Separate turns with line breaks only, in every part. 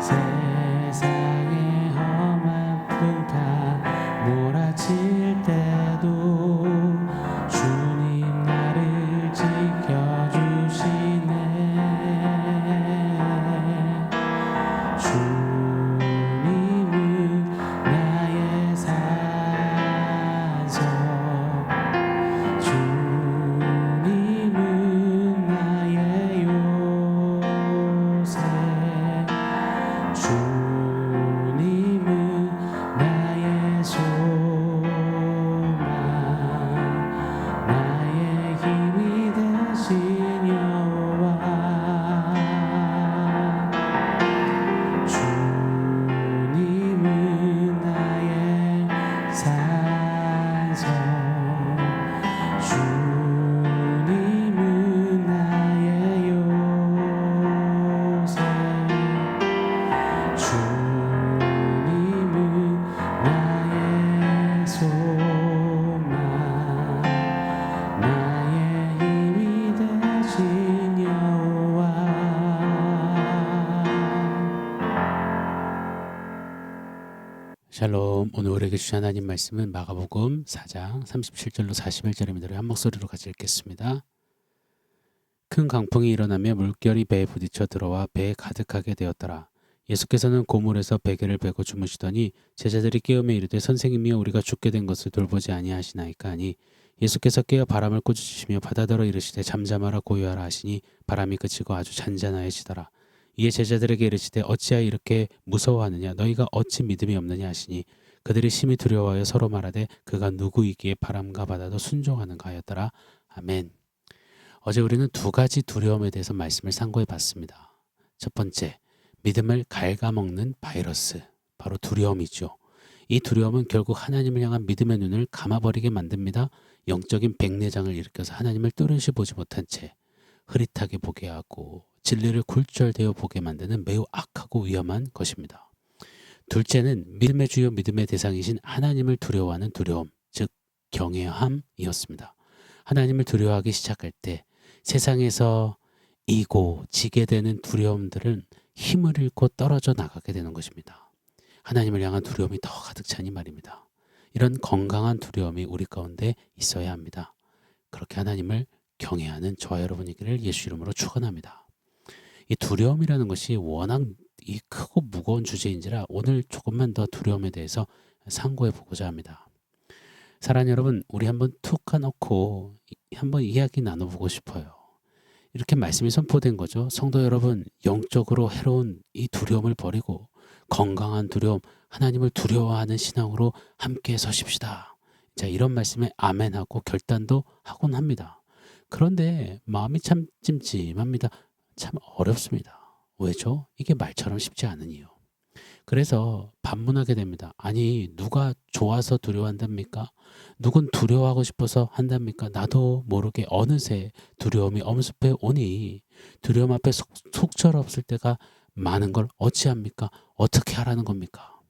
세상의 험한 풍파 몰아칠 때도 주님 나를 지켜주시네. 주님은 나의 산성, 주님은 나의 요새, 주님은 나의 소망, 나의 힘이 되신 여호와. 주님은 나의 산성, 주님은 나의 요새, 주님은 나의 소망, 나의 힘이 되신 여호와. 샬롬. 오늘 우리에게 주신 하나님 말씀은 마가복음 4장 37절로 41절입니다. 한 목소리로 같이 읽겠습니다. 큰 강풍이 일어나며 물결이 배에 부딪혀 들어와 배에 가득하게 되었더라. 예수께서는 고물에서 베개를 베고 주무시더니 제자들이 깨우며 이르되 선생님이여 우리가 죽게 된 것을 돌보지 아니하시나이까 하니 예수께서 깨어 바람을 꾸짖으시며 바다더러 이르시되 잠잠하라 고요하라 하시니 바람이 그치고 아주 잔잔하여지더라. 이에 제자들에게 이르시되 어찌하여 이렇게 무서워하느냐 너희가 어찌 믿음이 없느냐 하시니 그들이 심히 두려워하여 서로 말하되 그가 누구이기에 바람과 바다도 순종하는가 하였더라. 아멘. 어제 우리는 두 가지 두려움에 대해서 말씀을 상고해 봤습니다. 첫 번째, 믿음을 갉아먹는 바이러스, 바로 두려움이죠. 이 두려움은 결국 하나님을 향한 믿음의 눈을 감아버리게 만듭니다. 영적인 백내장을 일으켜서 하나님을 뚜렷이 보지 못한 채 흐릿하게 보게 하고 진리를 굴절되어 보게 만드는 매우 악하고 위험한 것입니다. 둘째는 믿음의 주요 믿음의 대상이신 하나님을 두려워하는 두려움, 즉 경외함이었습니다. 하나님을 두려워하기 시작할 때 세상에서 이고 지게 되는 두려움들은 힘을 잃고 떨어져 나가게 되는 것입니다. 하나님을 향한 두려움이 더 가득 차니 말입니다. 이런 건강한 두려움이 우리 가운데 있어야 합니다. 그렇게 하나님을 경외하는 저와 여러분이기를 예수 이름으로 축원합니다. 이 두려움이라는 것이 워낙 이 크고 무거운 주제인지라 오늘 조금만 더 두려움에 대해서 상고해 보고자 합니다. 사랑하는 여러분, 우리 한번 툭 까놓고 한번 이야기 나눠보고 싶어요. 이렇게 말씀이 선포된 거죠. 성도 여러분, 영적으로 해로운 이 두려움을 버리고 건강한 두려움, 하나님을 두려워하는 신앙으로 함께 서십시다. 자, 이런 말씀에 아멘하고 결단도 하곤 합니다. 그런데 마음이 참 찜찜합니다. 참 어렵습니다. 왜죠? 이게 말처럼 쉽지 않으니요. 그래서 반문하게 됩니다. 아니, 누가 좋아서 두려워한답니까? 누군 두려워하고 싶어서 한답니까? 나도 모르게 어느새 두려움이 엄습해 오니 두려움 앞에 속절없을 때가 많은 걸 어찌합니까? 어떻게 하라는 겁니까?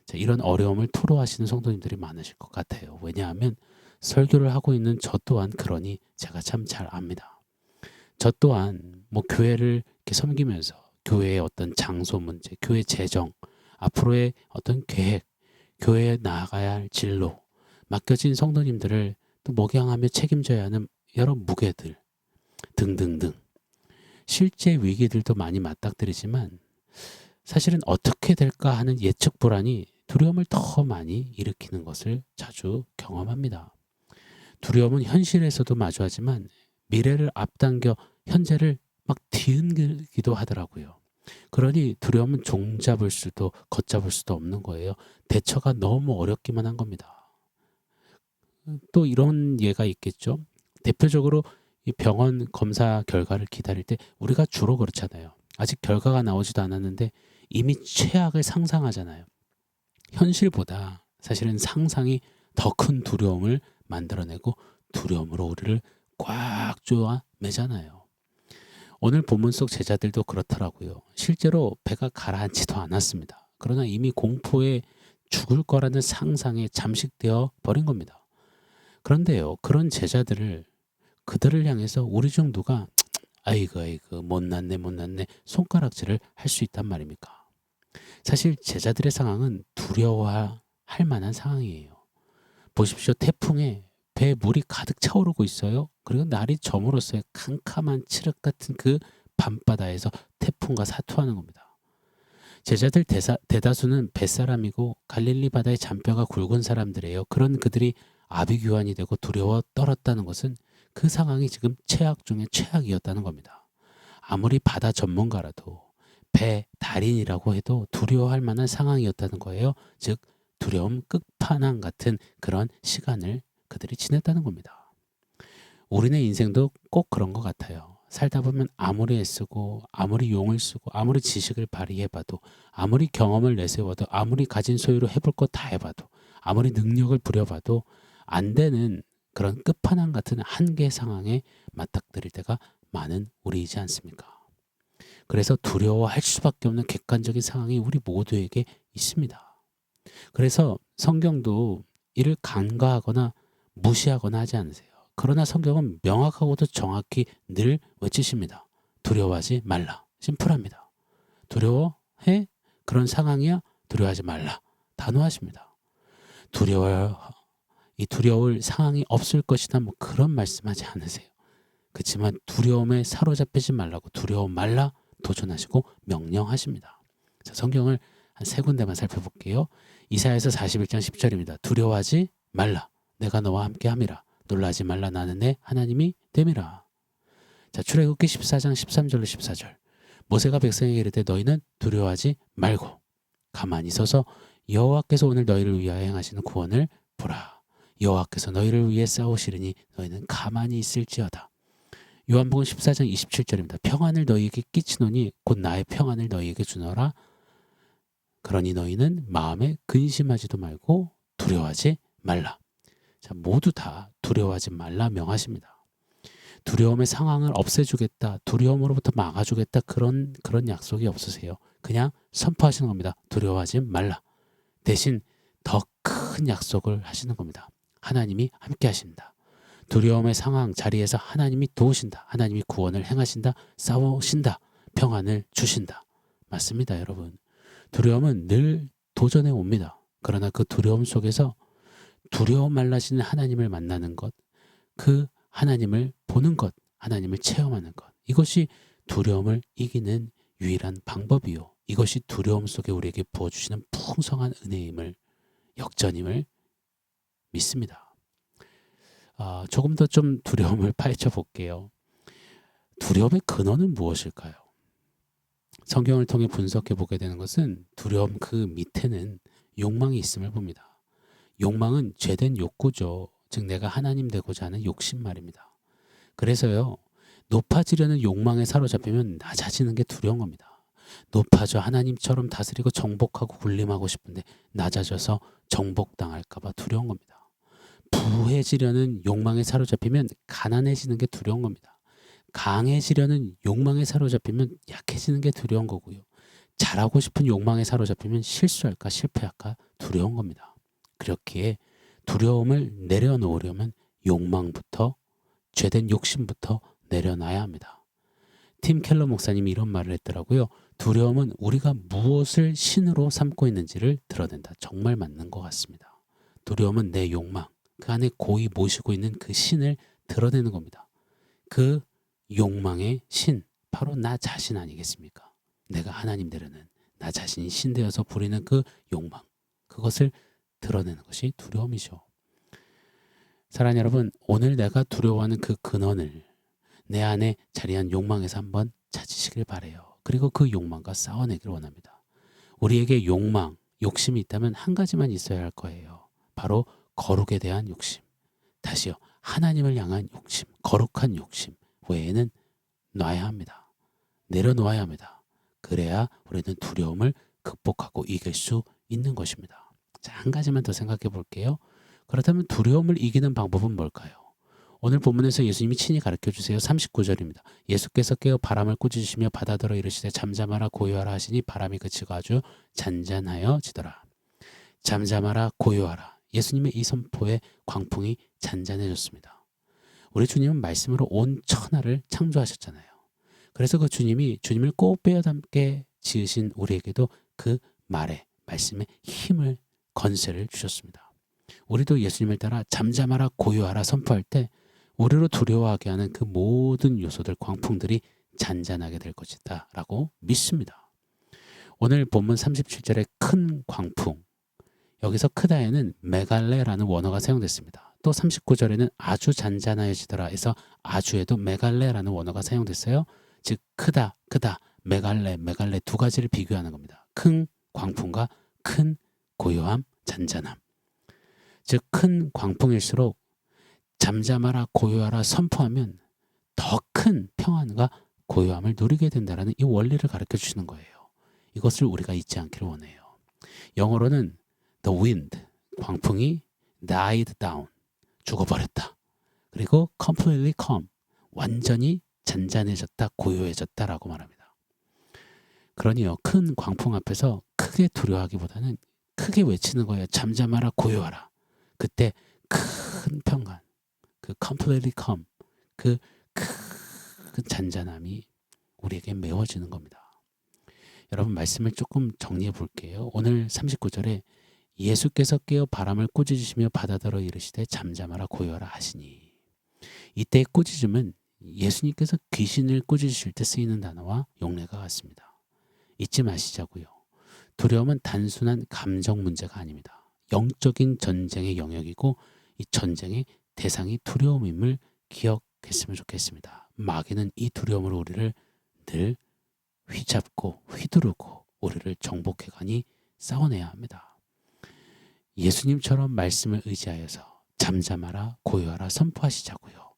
자, 이런 어려움을 토로하시는 성도님들이 많으실 것 같아요. 왜냐하면 설교를 하고 있는 저 또한 그러니 제가 참 잘 압니다. 저 또한 뭐 교회를 이렇게 섬기면서 교회의 어떤 장소 문제, 교회 재정, 앞으로의 어떤 계획, 교회에 나아가야 할 진로, 맡겨진 성도님들을 또 목양하며 책임져야 하는 여러 무게들 등등등 실제 위기들도 많이 맞닥뜨리지만 사실은 어떻게 될까 하는 예측 불안이 두려움을 더 많이 일으키는 것을 자주 경험합니다. 두려움은 현실에서도 마주하지만 미래를 앞당겨 현재를 막 뒤흔들기도 하더라고요. 그러니 두려움은 종잡을 수도 걷잡을 수도 없는 거예요. 대처가 너무 어렵기만 한 겁니다. 또 이런 예가 있겠죠. 대표적으로 이 병원 검사 결과를 기다릴 때 우리가 주로 그렇잖아요. 아직 결과가 나오지도 않았는데 이미 최악을 상상하잖아요. 현실보다 사실은 상상이 더 큰 두려움을 만들어내고 두려움으로 우리를 꽉 조아 매잖아요. 오늘 본문 속 제자들도 그렇더라고요. 실제로 배가 가라앉지도 않았습니다. 그러나 이미 공포에 죽을 거라는 상상에 잠식되어 버린 겁니다. 그런데요, 그런 제자들을 그들을 향해서 우리 중 누가 아이고 아이고 못났네 못났네 손가락질을 할 수 있단 말입니까? 사실 제자들의 상황은 두려워할 만한 상황이에요. 보십시오. 태풍에 배에 물이 가득 차오르고 있어요. 그리고 날이 저물었어요. 캄캄한 칠흑 같은 그 밤바다에서 태풍과 사투하는 겁니다. 제자들 대다수는 뱃사람이고 갈릴리 바다의 잔뼈가 굵은 사람들이에요. 그런 그들이 아비규환이 되고 두려워 떨었다는 것은 그 상황이 지금 최악 중에 최악이었다는 겁니다. 아무리 바다 전문가라도 배 달인이라고 해도 두려워할 만한 상황이었다는 거예요. 즉 두려움 끝판왕 같은 그런 시간을 그들이 지냈다는 겁니다. 우리네 인생도 꼭 그런 것 같아요. 살다 보면 아무리 애쓰고 아무리 용을 쓰고 아무리 지식을 발휘해봐도 아무리 경험을 내세워도 아무리 가진 소유로 해볼 것 다 해봐도 아무리 능력을 부려봐도 안 되는 그런 끝판왕 같은 한계 상황에 맞닥뜨릴 때가 많은 우리이지 않습니까? 그래서 두려워할 수밖에 없는 객관적인 상황이 우리 모두에게 있습니다. 그래서 성경도 이를 간과하거나 무시하거나 하지 않으세요. 그러나 성경은 명확하고도 정확히 늘 외치십니다. 두려워하지 말라. 심플합니다. 두려워해? 그런 상황이야? 두려워하지 말라. 단호하십니다. 이 두려울 상황이 없을 것이다. 뭐 그런 말씀하지 않으세요. 그렇지만 두려움에 사로잡히지 말라고 두려움 말라 도전하시고 명령하십니다. 자, 성경을 한 세 군데만 살펴볼게요. 이사야서 41장 10절입니다. 두려워하지 말라. 내가 너와 함께 함이라. 놀라지 말라. 나는 내 하나님이 됨이라. 자, 출애굽기 14장 13절로 14절. 모세가 백성에게 이르되 너희는 두려워하지 말고 가만히 서서 여호와께서 오늘 너희를 위하여 행하시는 구원을 보라. 여호와께서 너희를 위해 싸우시리니 너희는 가만히 있을지어다. 요한복음 14장 27절입니다. 평안을 너희에게 끼치노니 곧 나의 평안을 너희에게 주노라. 그러니 너희는 마음에 근심하지도 말고 두려워하지 말라. 자, 모두 다 두려워하지 말라 명하십니다. 두려움의 상황을 없애주겠다, 두려움으로부터 막아주겠다 그런 약속이 없으세요. 그냥 선포하시는 겁니다. 두려워하지 말라. 대신 더 큰 약속을 하시는 겁니다. 하나님이 함께 하신다. 두려움의 상황 자리에서 하나님이 도우신다. 하나님이 구원을 행하신다. 싸우신다. 평안을 주신다. 맞습니다, 여러분. 두려움은 늘 도전해 옵니다. 그러나 그 두려움 속에서 두려움 말라시는 하나님을 만나는 것, 그 하나님을 보는 것, 하나님을 체험하는 것, 이것이 두려움을 이기는 유일한 방법이요. 이것이 두려움 속에 우리에게 부어주시는 풍성한 은혜임을, 역전임을 믿습니다. 조금 더 좀 두려움을 파헤쳐 볼게요. 두려움의 근원은 무엇일까요? 성경을 통해 분석해 보게 되는 것은 두려움 그 밑에는 욕망이 있음을 봅니다. 욕망은 죄된 욕구죠. 즉 내가 하나님 되고자 하는 욕심 말입니다. 그래서요. 높아지려는 욕망에 사로잡히면 낮아지는 게 두려운 겁니다. 높아져 하나님처럼 다스리고 정복하고 군림하고 싶은데 낮아져서 정복당할까 봐 두려운 겁니다. 부해지려는 욕망에 사로잡히면 가난해지는 게 두려운 겁니다. 강해지려는 욕망에 사로잡히면 약해지는 게 두려운 거고요. 잘하고 싶은 욕망에 사로잡히면 실수할까 실패할까 두려운 겁니다. 그렇기에 두려움을 내려놓으려면 욕망부터 죄된 욕심부터 내려놔야 합니다. 팀 켈러 목사님이 이런 말을 했더라고요. 두려움은 우리가 무엇을 신으로 삼고 있는지를 드러낸다. 정말 맞는 것 같습니다. 두려움은 내 욕망, 그 안에 고이 모시고 있는 그 신을 드러내는 겁니다. 그 욕망의 신, 바로 나 자신 아니겠습니까? 내가 하나님 되려는 나 자신이 신 되어서 부리는 그 욕망, 그것을 드러내는 것이 두려움이죠. 사랑하는 여러분, 오늘 내가 두려워하는 그 근원을 내 안에 자리한 욕망에서 한번 찾으시길 바라요. 그리고 그 욕망과 싸워내기를 원합니다. 우리에게 욕망, 욕심이 있다면 한 가지만 있어야 할 거예요. 바로 거룩에 대한 욕심. 다시요, 하나님을 향한 욕심, 거룩한 욕심 외에는 놔야 합니다. 내려놓아야 합니다. 그래야 우리는 두려움을 극복하고 이길 수 있는 것입니다. 자, 한 가지만 더 생각해 볼게요. 그렇다면 두려움을 이기는 방법은 뭘까요? 오늘 본문에서 예수님이 친히 가르쳐 주세요. 39절입니다. 예수께서 깨어 바람을 꾸짖으시며 바다더러 이르시되 잠잠하라 고요하라 하시니 바람이 그치고 아주 잔잔하여지더라. 잠잠하라 고요하라. 예수님의 이 선포에 광풍이 잔잔해졌습니다. 우리 주님은 말씀으로 온 천하를 창조하셨잖아요. 그래서 그 주님이 주님을 꼭 빼어닮게 지으신 우리에게도 그 말씀에 힘을 건세를 주셨습니다. 우리도 예수님을 따라 잠잠하라 고요하라 선포할 때 우리로 두려워하게 하는 그 모든 요소들 광풍들이 잔잔하게 될 것이다 라고 믿습니다. 오늘 본문 37절의 큰 광풍, 여기서 크다에는 메갈레라는 원어가 사용됐습니다. 또 39절에는 아주 잔잔하여지더라 해서 아주에도 메갈레라는 원어가 사용됐어요. 즉 크다 메갈레 두 가지를 비교하는 겁니다. 큰 광풍과 큰 고요함, 잔잔함. 즉 큰 광풍일수록 잠잠하라 고요하라 선포하면 더 큰 평안과 고요함을 누리게 된다는 이 원리를 가르쳐 주시는 거예요. 이것을 우리가 잊지 않기를 원해요. 영어로는 the wind, 광풍이 died down, 죽어버렸다. 그리고 completely calm, 완전히 잔잔해졌다, 고요해졌다라고 말합니다. 그러니요, 큰 광풍 앞에서 크게 두려워하기보다는 크게 외치는 거예요. 잠잠하라, 고요하라. 그때 큰 평강, 그 completely calm, 그 큰 잔잔함이 우리에게 메워지는 겁니다. 여러분 말씀을 조금 정리해 볼게요. 오늘 39절에 예수께서 깨어 바람을 꾸짖으시며 바다더러 이르시되 잠잠하라 고요하라 하시니, 이때의 꾸짖음은 예수님께서 귀신을 꾸짖으실 때 쓰이는 단어와 용례가 같습니다. 잊지 마시자고요. 두려움은 단순한 감정 문제가 아닙니다. 영적인 전쟁의 영역이고 이 전쟁의 대상이 두려움임을 기억했으면 좋겠습니다. 마귀는 이 두려움으로 우리를 늘 휘잡고 휘두르고 우리를 정복해가니 싸워내야 합니다. 예수님처럼 말씀을 의지하여서 잠잠하라 고요하라 선포하시자고요.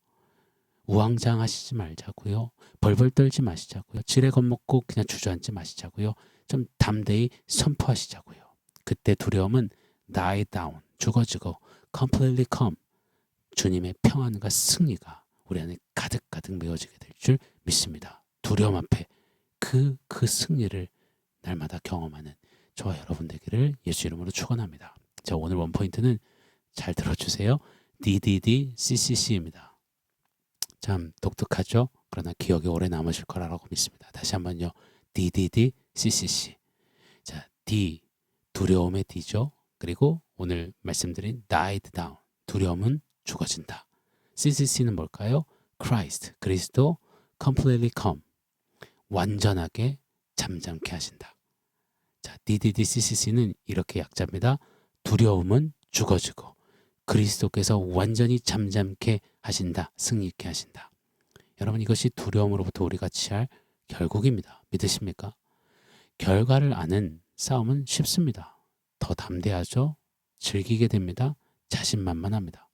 우왕좌왕하시지 말자고요. 벌벌 떨지 마시자고요. 지레 겁먹고 그냥 주저앉지 마시자고요. 좀 담대히 선포하시자고요. 그때 두려움은 die down, 죽어지고 completely calm, 주님의 평안과 승리가 우리 안에 가득가득 메워지게 될 줄 믿습니다. 두려움 앞에 그 승리를 날마다 경험하는 저와 여러분 되기를 예수 이름으로 축원합니다. 자, 오늘 원포인트는 잘 들어주세요. DDDCCC입니다. 참 독특하죠? 그러나 기억에 오래 남으실 거라고 믿습니다. 다시 한번요. DDDCCC. 자, D, 두려움의 D죠. 그리고 오늘 말씀드린 died down, 두려움은 죽어진다. CCC는 뭘까요? Christ, 그리스도, completely calm, 완전하게 잠잠케 하신다. 자, DDDCCC는 이렇게 약자입니다. 두려움은 죽어지고 그리스도께서 완전히 잠잠케 하신다, 승리 있게 하신다. 여러분, 이것이 두려움으로부터 우리가 취할 결국입니다. 믿으십니까? 결과를 아는 싸움은 쉽습니다. 더 담대하죠? 즐기게 됩니다. 자신만만합니다.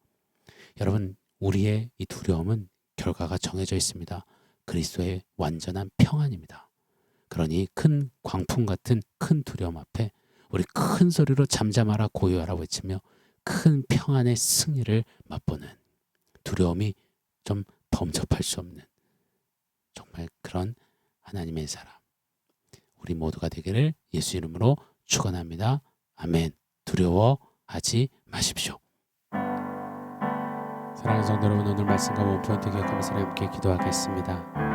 여러분, 우리의 이 두려움은 결과가 정해져 있습니다. 그리스도의 완전한 평안입니다. 그러니 큰 광풍 같은 큰 두려움 앞에 우리 큰 소리로 잠잠하라 고요하라 외치며 큰 평안의 승리를 맛보는, 두려움이 좀 범접할 수 없는 정말 그런 하나님의 사람, 우리 모두가 되기를 예수 이름으로 축원합니다. 아멘. 두려워하지 마십시오. 사랑하는 성도 여러분, 오늘 말씀과 원포인트 기억하면서 함께 기도하겠습니다.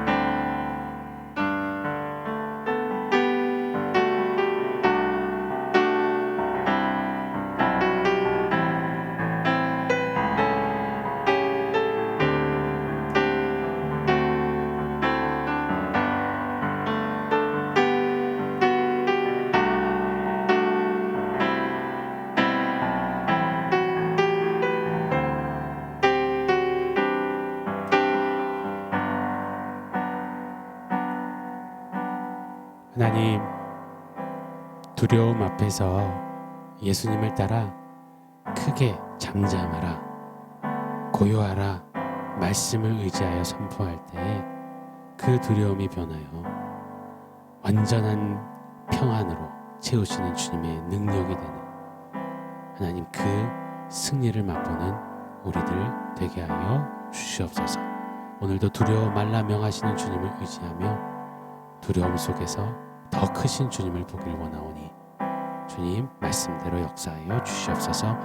하나님, 두려움 앞에서 예수님을 따라 크게 잠잠하라, 고요하라 말씀을 의지하여 선포할 때에 그 두려움이 변하여 완전한 평안으로 채우시는 주님의 능력이 되는 하나님, 그 승리를 맛보는 우리들 되게 하여 주시옵소서. 오늘도 두려워 말라 명하시는 주님을 의지하며 두려움 속에서 더 크신 주님을 보기를 원하오니 주님 말씀대로 역사하여 주시옵소서.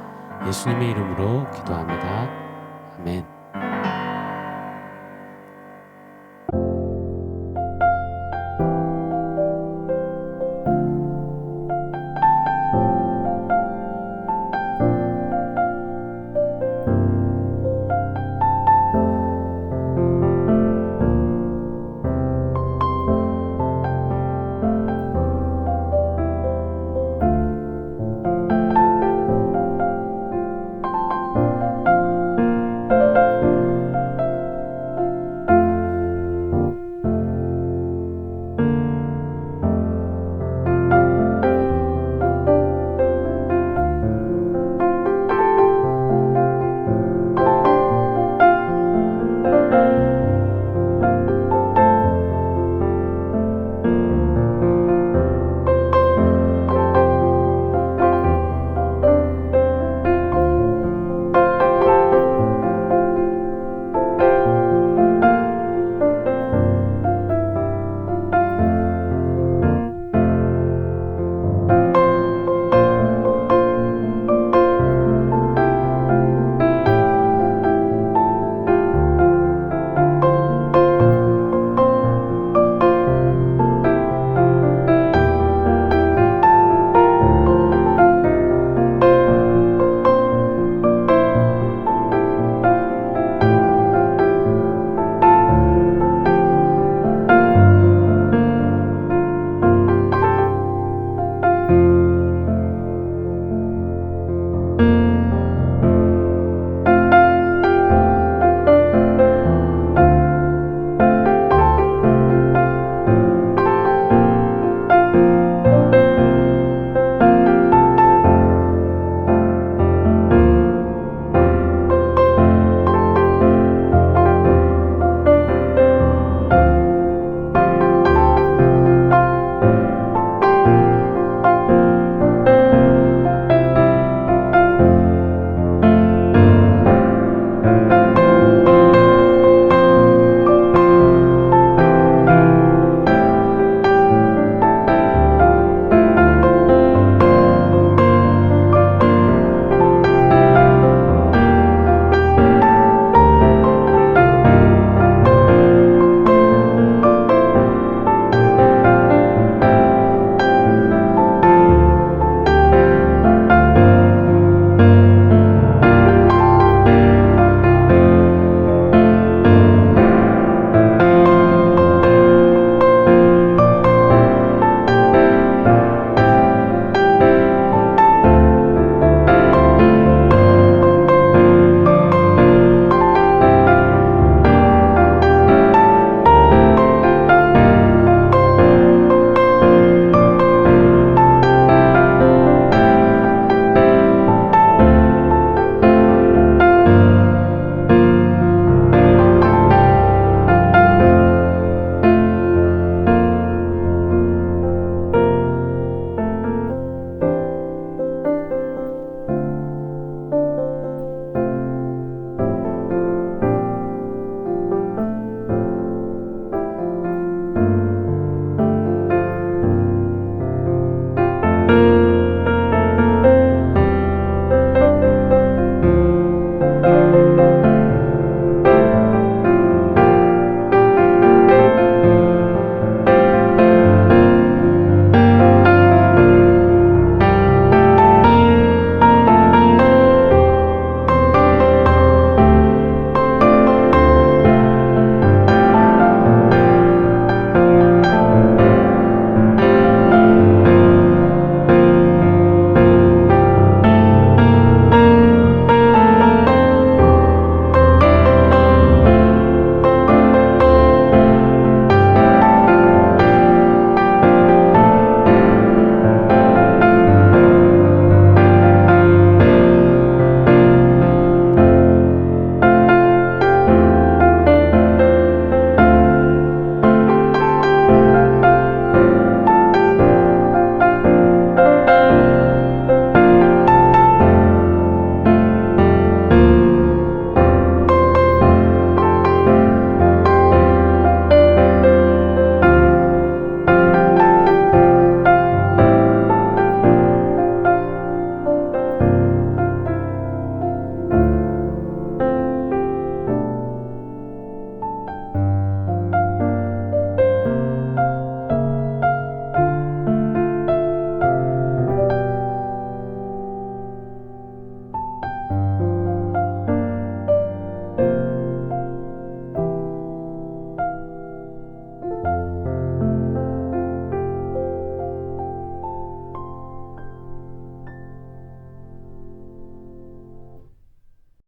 예수님의 이름으로 기도합니다. 아멘.